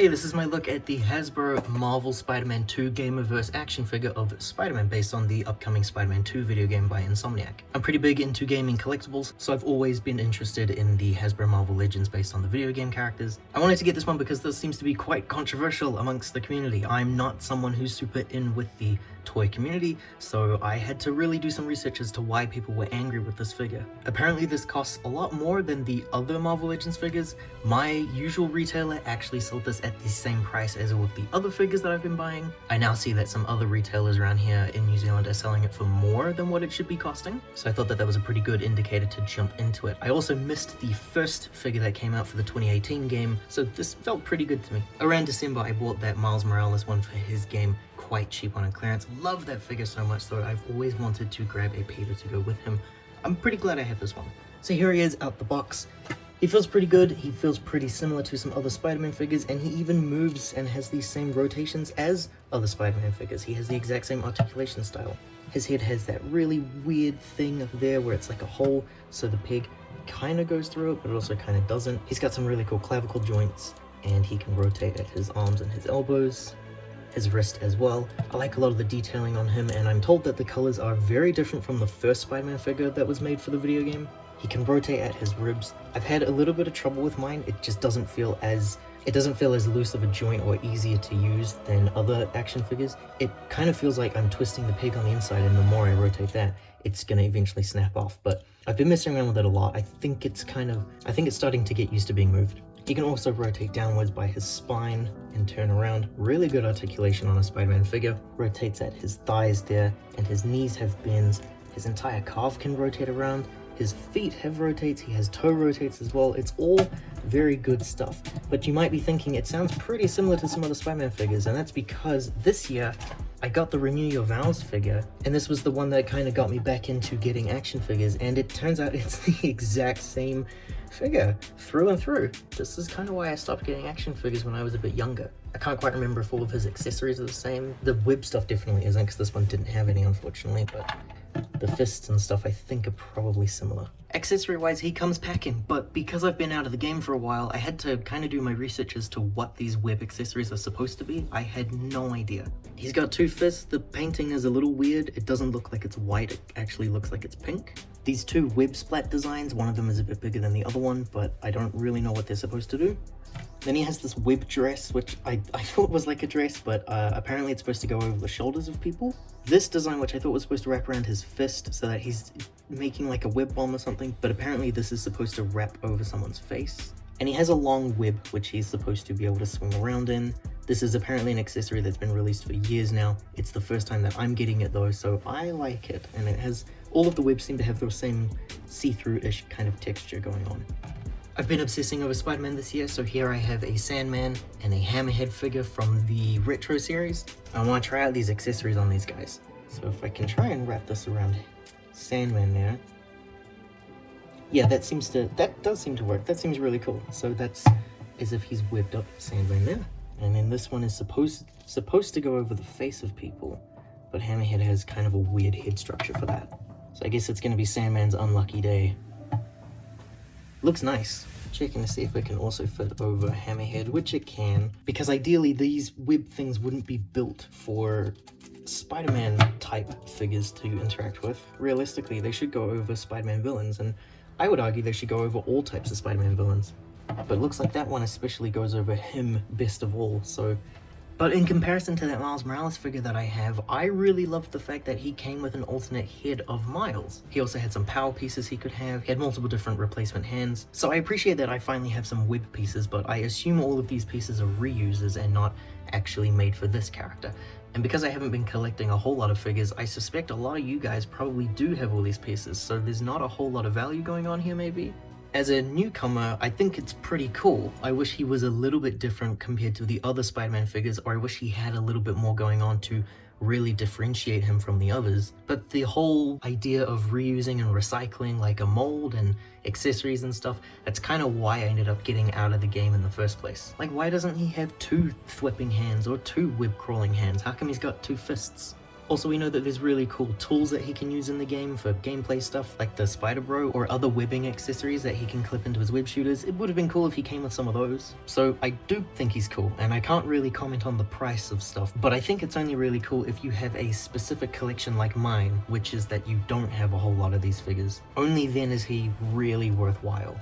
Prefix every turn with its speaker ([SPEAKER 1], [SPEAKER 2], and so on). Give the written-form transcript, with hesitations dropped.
[SPEAKER 1] Hey, this is my look at the Hasbro Marvel Spider-Man 2 Gamerverse action figure of Spider-Man based on the upcoming Spider-Man 2 video game by Insomniac. I'm pretty big into gaming collectibles, so I've always been interested in the Hasbro Marvel Legends based on the video game characters. I wanted to get this one because this seems to be quite controversial amongst the community. I'm not someone who's super in with the toy community, so I had to really do some research as to why people were angry with this figure. Apparently this costs a lot more than the other Marvel Legends figures. My usual retailer actually sold this at the same price as all of the other figures that I've been buying. I now see that some other retailers around here in New Zealand are selling it for more than what it should be costing, so I thought that that was a pretty good indicator to jump into it. I also missed the first figure that came out for the 2018 game, so this felt pretty good to me. Around December I bought that Miles Morales one for his game quite cheap on clearance. Love that figure so much, so I've always wanted to grab a Peter to go with him. I'm pretty glad I have this one. So here he is out the box. He feels pretty good, he feels pretty similar to some other Spider-Man figures, and he even moves and has these same rotations as other Spider-Man figures. He has the exact same articulation style. His head has that really weird thing up there where it's like a hole, so the pig kind of goes through it, but it also kind of doesn't. He's got some really cool clavicle joints, and he can rotate at his arms and his elbows. His wrist as well. I like a lot of the detailing on him, and I'm told that the colors are very different from the first Spider-Man figure that was made for the video game. He can rotate at his ribs. I've had a little bit of trouble with mine. It just doesn't feel as loose of a joint or easier to use than other action figures. It kind of feels like I'm twisting the pig on the inside, and the more I rotate that, it's gonna eventually snap off. But I've been messing around with it a lot. I think it's starting to get used to being moved. He can also rotate downwards by his spine and turn around. Really good articulation on a Spider-Man figure. Rotates at his thighs there, and his knees have bends. His entire calf can rotate around. His feet have rotates. He has toe rotates as well. It's all very good stuff. But you might be thinking it sounds pretty similar to some other Spider-Man figures, and that's because this year I got the Renew Your Vows figure, and this was the one that kind of got me back into getting action figures, and it turns out it's the exact same figure through and through. This is kind of why I stopped getting action figures when I was a bit younger. I can't quite remember if all of his accessories are the same. The web stuff definitely isn't, because this one didn't have any, unfortunately, but the fists and stuff I think are probably similar. Accessory wise, he comes packing, but because I've been out of the game for a while, I had to kind of do my research as to what these web accessories are supposed to be. I had no idea. He's got two fists. The painting is a little weird. It doesn't look like it's white, it actually looks like it's pink. These two web splat designs, one of them is a bit bigger than the other one, but I don't really know what they're supposed to do. Then he has this web dress, which I thought was like a dress, but apparently it's supposed to go over the shoulders of people. This design, which I thought was supposed to wrap around his fist so that he's making like a web bomb or something, but apparently this is supposed to wrap over someone's face. And he has a long web, which he's supposed to be able to swing around in. This is apparently an accessory that's been released for years now. It's the first time that I'm getting it though, so I like it. And it has, all of the webs seem to have the same see-through-ish kind of texture going on. I've been obsessing over Spider-Man this year, so here I have a Sandman and a Hammerhead figure from the Retro series. I want to try out these accessories on these guys. So if I can try and wrap this around Sandman there. Yeah, that does seem to work. That seems really cool. So that's as if he's webbed up Sandman there. And then this one is supposed to go over the face of people, but Hammerhead has kind of a weird head structure for that. So I guess it's going to be Sandman's unlucky day. Looks nice. Checking to see if it can also fit over Hammerhead, which it can, because ideally these web things wouldn't be built for Spider-Man type figures to interact with. Realistically, they should go over Spider-Man villains, and I would argue they should go over all types of Spider-Man villains. But it looks like that one especially goes over him best of all, so... But in comparison to that Miles Morales figure that I have, I really loved the fact that he came with an alternate head of Miles. He also had some power pieces he could have, he had multiple different replacement hands. So I appreciate that I finally have some web pieces, but I assume all of these pieces are reuses and not actually made for this character. And because I haven't been collecting a whole lot of figures, I suspect a lot of you guys probably do have all these pieces, so there's not a whole lot of value going on here maybe. As a newcomer, I think it's pretty cool. I wish he was a little bit different compared to the other Spider-Man figures, or I wish he had a little bit more going on to really differentiate him from the others. But the whole idea of reusing and recycling like a mold and accessories and stuff, that's kind of why I ended up getting out of the game in the first place. Like, why doesn't he have two thwipping hands or two web crawling hands? How come he's got two fists? Also, we know that there's really cool tools that he can use in the game for gameplay stuff, like the Spider Bro or other webbing accessories that he can clip into his web shooters. It would have been cool if he came with some of those. So I do think he's cool, and I can't really comment on the price of stuff, but I think it's only really cool if you have a specific collection like mine, which is that you don't have a whole lot of these figures. Only then is he really worthwhile.